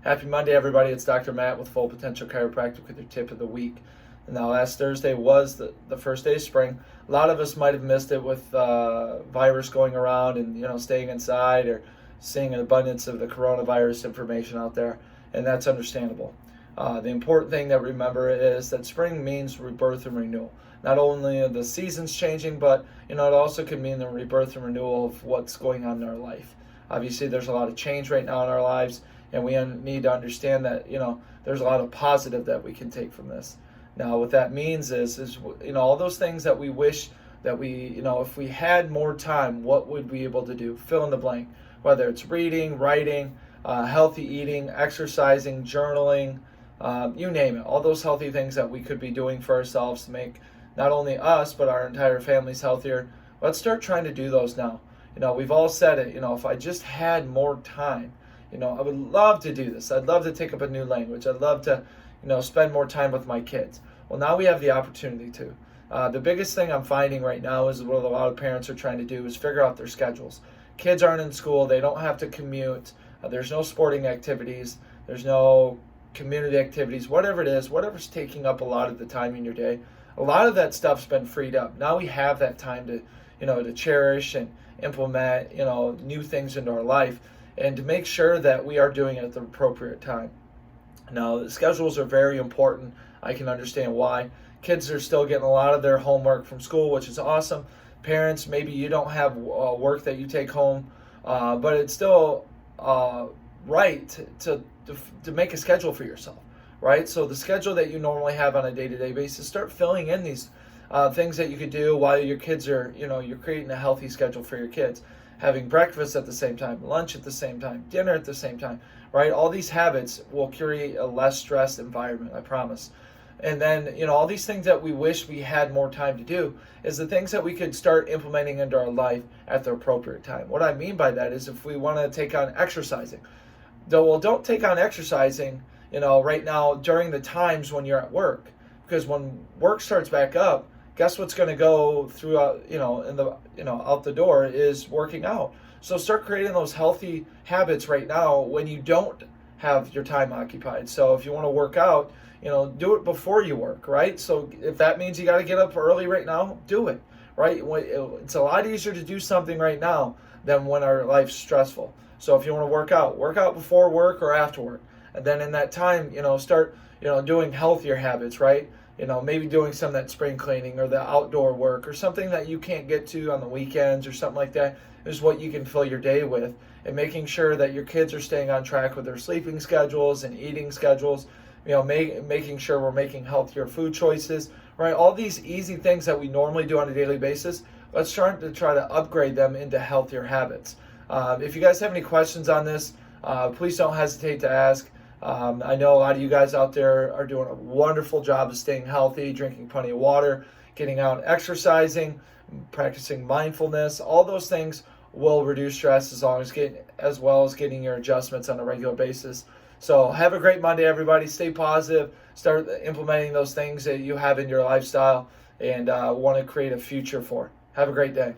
Happy Monday, everybody. It's Dr. Matt with Full Potential Chiropractic with your tip of the week. And now, last Thursday was the first day of spring. A lot of us might have missed it with virus going around and staying inside or seeing an abundance of the coronavirus information out there, and that's understandable. The important thing to remember is that spring means rebirth and renewal. Not only are the seasons changing, but it also can mean the rebirth and renewal of what's going on in our life. Obviously, there's a lot of change right now in our lives, and we need to understand that there's a lot of positive that we can take from this. Now, what that means is all those things that we wish that if we had more time, what would we be able to do? Fill in the blank. Whether it's reading, writing, healthy eating, exercising, journaling, you name it. All those healthy things that we could be doing for ourselves to make not only us but our entire families healthier. Let's start trying to do those now. We've all said it. If I just had more time. I would love to do this. I'd love to take up a new language. I'd love to, spend more time with my kids. Well, now we have the opportunity to. The biggest thing I'm finding right now is what a lot of parents are trying to do is figure out their schedules. Kids aren't in school. They don't have to commute. There's no sporting activities. There's no community activities. Whatever it is, whatever's taking up a lot of the time in your day, a lot of that stuff's been freed up. Now we have that time to, to cherish and implement, new things into our life, and to make sure that we are doing it at the appropriate time. Now, the schedules are very important. I can understand why. Kids are still getting a lot of their homework from school, which is awesome. Parents, maybe you don't have work that you take home, but it's still right to make a schedule for yourself, right? So the schedule that you normally have on a day-to-day basis, start filling in these things that you could do while your kids are, you're creating a healthy schedule for your kids. Having breakfast at the same time, lunch at the same time, dinner at the same time, right? All these habits will create a less stressed environment, I promise. And then, all these things that we wish we had more time to do is the things that we could start implementing into our life at the appropriate time. What I mean by that is if we want to take on exercising. Don't take on exercising, right now during the times when you're at work. Because when work starts back up, guess what's going to go throughout, out the door is working out. So start creating those healthy habits right now when you don't have your time occupied. So if you want to work out, do it before you work, right? So if that means you got to get up early right now, do it, right? It's a lot easier to do something right now than when our life's stressful. So if you want to work out before work or after work. And then in that time, start, doing healthier habits, right? Maybe doing some of that spring cleaning or the outdoor work or something that you can't get to on the weekends or something like that is what you can fill your day with, and making sure that your kids are staying on track with their sleeping schedules and eating schedules, making sure we're making healthier food choices, right? All these easy things that we normally do on a daily basis, let's try to upgrade them into healthier habits. If you guys have any questions on this, please don't hesitate to ask. I know a lot of you guys out there are doing a wonderful job of staying healthy, drinking plenty of water, getting out exercising, practicing mindfulness. All those things will reduce stress as well as getting your adjustments on a regular basis. So have a great Monday, everybody. Stay positive. Start implementing those things that you have in your lifestyle and want to create a future for. Have a great day.